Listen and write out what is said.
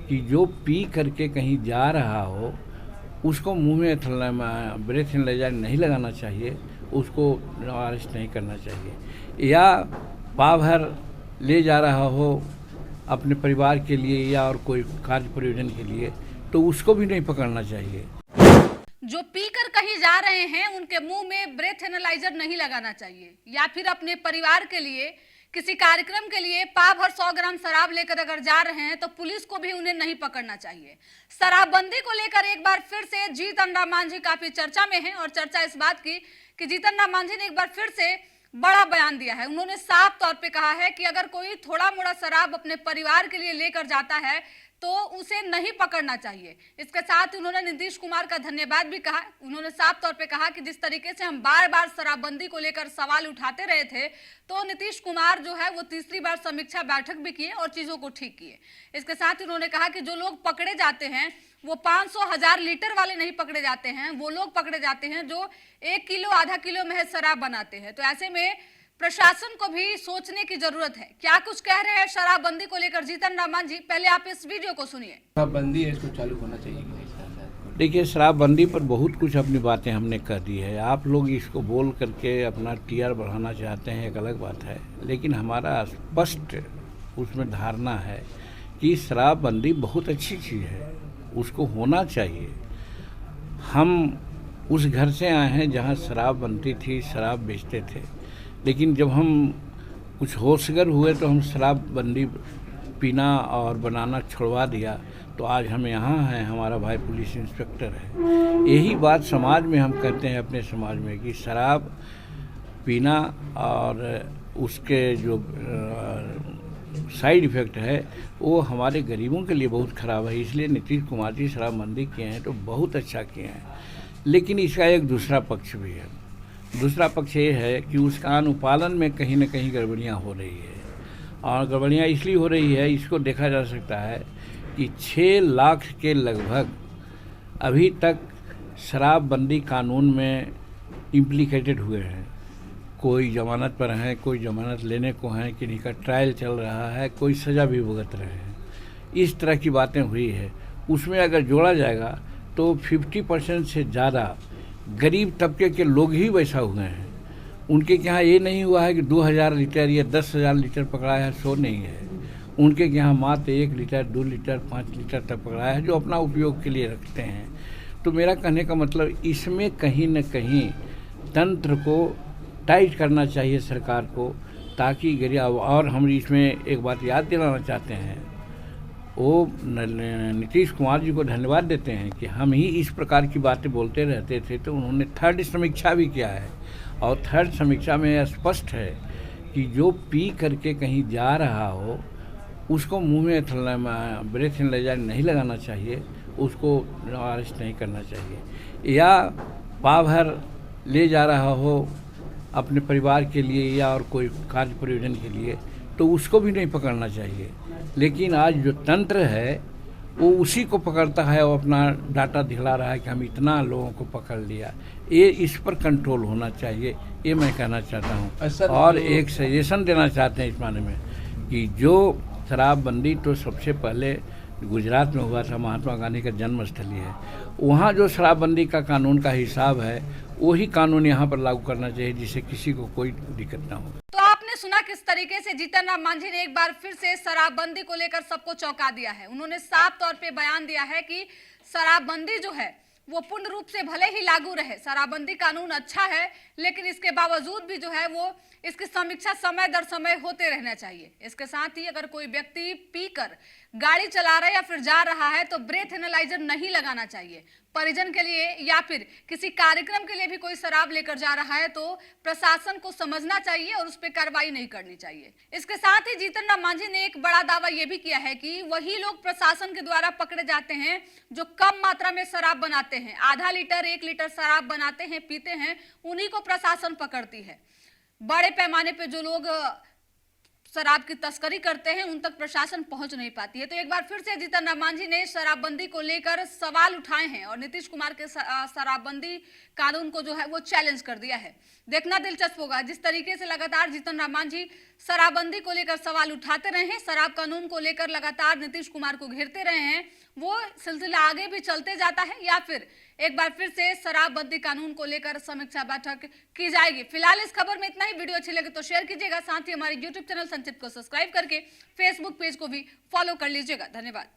कि जो पी करके कहीं जा रहा हो उसको मुंह में ब्रेथ एनालाइजर नहीं लगाना चाहिए, उसको अरेस्ट नहीं करना चाहिए। या पाव भर ले जा रहा हो अपने परिवार के लिए या और कोई कार्य प्रयोजन के लिए, तो उसको भी नहीं पकड़ना चाहिए। जो पीकर कहीं जा रहे हैं उनके मुंह में ब्रेथ एनालाइजर नहीं लगाना चाहिए, या फिर अपने परिवार के लिए किसी कार्यक्रम के लिए पाव भर 100 ग्राम शराब लेकर अगर जा रहे हैं तो पुलिस को भी उन्हें नहीं पकड़ना चाहिए। शराबबंदी को लेकर एक बार फिर से जीतन राम मांझी काफी चर्चा में हैं, और चर्चा इस बात की कि जीतन राम मांझी ने एक बार फिर से बड़ा बयान दिया है। उन्होंने साफ तौर पे कहा है कि अगर कोई थोड़ा मोड़ा शराब अपने परिवार के लिए लेकर जाता है तो उसे नहीं पकड़ना चाहिए। इसके साथ उन्होंने नीतीश कुमार का धन्यवाद भी कहा। उन्होंने साफ तौर पे कहा कि जिस तरीके से हम बार बार शराबबंदी को लेकर सवाल उठाते रहे थे, तो नीतीश कुमार जो है वो तीसरी बार समीक्षा बैठक भी किए और चीजों को ठीक किए। इसके साथ उन्होंने कहा कि जो लोग पकड़े जाते हैं वो 500,000 लीटर वाले नहीं पकड़े जाते हैं, वो लोग पकड़े जाते हैं जो 1 किलो आधा किलो महज शराब बनाते हैं। तो ऐसे में प्रशासन को भी सोचने की जरूरत है। क्या कुछ कह रहे हैं शराबबंदी को लेकर जीतन राम मांझी, पहले आप इस वीडियो को सुनिए। शराबबंदी है, इसको चालू होना चाहिए। देखिए, शराबबंदी पर बहुत कुछ अपनी बातें हमने कह दी है। आप लोग इसको बोल करके अपना टीआर बढ़ाना चाहते हैं, एक अलग बात है, लेकिन हमारा स्पष्ट उसमें धारणा है कि शराबबंदी बहुत अच्छी चीज़ है, उसको होना चाहिए। हम उस घर से आए हैं जहाँ शराब बनती थी, शराब बेचते थे, लेकिन जब हम कुछ होशगर हुए तो हम शराबबंदी पीना और बनाना छुड़वा दिया, तो आज हम यहाँ हैं, हमारा भाई पुलिस इंस्पेक्टर है। यही बात समाज में हम कहते हैं, अपने समाज में, कि शराब पीना और उसके जो साइड इफ़ेक्ट है वो हमारे गरीबों के लिए बहुत ख़राब है। इसलिए नीतीश कुमार जी शराबबंदी किए हैं तो बहुत अच्छा किए हैं, लेकिन इसका एक दूसरा पक्ष भी है। दूसरा पक्ष ये है कि उसका अनुपालन में कहीं न कहीं गड़बड़ियाँ हो रही है, और गड़बड़ियाँ इसलिए हो रही है, इसको देखा जा सकता है कि 6 लाख के लगभग अभी तक शराबबंदी कानून में इम्प्लीकेटेड हुए हैं। कोई जमानत पर हैं, कोई जमानत लेने को हैं, किन्हीं का ट्रायल चल रहा है, कोई सज़ा भी भुगत रहे हैं। इस तरह की बातें हुई है। उसमें अगर जोड़ा जाएगा तो 50% से ज़्यादा गरीब तबके के लोग ही वैसा हुए हैं। उनके यहाँ ये नहीं हुआ है कि 2000 लीटर या 10,000 लीटर पकड़ा है, सो नहीं है। उनके यहाँ मात्र 1 लीटर, 2 लीटर, 5 लीटर तक पकड़ा है, जो अपना उपयोग के लिए रखते हैं। तो मेरा कहने का मतलब, इसमें कहीं न कहीं तंत्र को टाइट करना चाहिए सरकार को, ताकि गरीब। और हम इसमें एक बात याद दिलाना चाहते हैं, वो नीतीश कुमार जी को धन्यवाद देते हैं कि हम ही इस प्रकार की बातें बोलते रहते थे, तो उन्होंने 3rd समीक्षा भी किया है, और 3rd समीक्षा में स्पष्ट है कि जो पी करके कहीं जा रहा हो उसको मुंह में ब्रेथ एनालाइजर नहीं लगाना चाहिए, उसको अरेस्ट नहीं करना चाहिए। या पाव भर ले जा रहा हो अपने परिवार के लिए या और कोई कार्य प्रयोजन के लिए, तो उसको भी नहीं पकड़ना चाहिए। लेकिन आज जो तंत्र है वो उसी को पकड़ता है और अपना डाटा दिखला रहा है कि हम इतना लोगों को पकड़ लिया। ये इस पर कंट्रोल होना चाहिए, ये मैं कहना चाहता हूँ। और एक सजेशन देना चाहते हैं इस माने में कि जो शराबबंदी तो सबसे पहले गुजरात में हुआ था, महात्मा गांधी का जन्मस्थली है, वहाँ जो शराबबंदी का कानून का हिसाब है वही कानून यहाँ पर लागू करना चाहिए, जिससे किसी को कोई दिक्कत ना हो। तो आपने सुना किस तरीके से जीतन राम मांझी ने एक बार फिर से शराबबंदी को लेकर सबको चौंका दिया है। उन्होंने साफ तौर पे बयान दिया है कि शराबबंदी जो है वो पूर्ण रूप से भले ही लागू रहे, शराबबंदी कानून अच्छा है, लेकिन इसके बावजूद भी जो है वो इसकी समीक्षा समय दर समय होते रहना चाहिए। इसके साथ ही अगर कोई व्यक्ति पीकर गाड़ी चला रहा है या फिर जा रहा है तो ब्रेथ एनालाइजर नहीं लगाना चाहिए। परिजन के लिए या फिर किसी कार्यक्रम के लिए भी कोई शराब लेकर जा रहा है तो प्रशासन को समझना चाहिए और उस पर कार्रवाई नहीं करनी चाहिए। इसके साथ ही जीतन राम मांझी ने एक बड़ा दावा यह भी किया है कि वही लोग प्रशासन के द्वारा पकड़े जाते हैं जो कम मात्रा में शराब बनाते हैं, आधा लीटर 1 लीटर शराब बनाते हैं, पीते हैं, उन्हीं को प्रशासन पकड़ती है। बड़े पैमाने पे जो लोग शराब की तस्करी करते हैं उन तक प्रशासन पहुंच नहीं पाती है। तो एक बार फिर से जीतन राम मांझी ने शराबबंदी को लेकर सवाल उठाए हैं और नीतीश कुमार के शराबबंदी कानून को जो है वो चैलेंज कर दिया है। देखना दिलचस्प होगा जिस तरीके से लगातार जीतन राम मांझी शराबबंदी को लेकर सवाल उठाते रहे हैं, शराब कानून को लेकर लगातार नीतीश कुमार को घेरते रहे हैं, वो सिलसिला आगे भी चलते जाता है या फिर एक बार फिर से शराबबंदी कानून को लेकर समीक्षा बैठक की जाएगी। फिलहाल इस खबर में इतना ही। वीडियो अच्छी लगे तो शेयर कीजिएगा, साथ ही हमारे यूट्यूब चैनल संचित को सब्सक्राइब करके फेसबुक पेज को भी फॉलो कर लीजिएगा। धन्यवाद।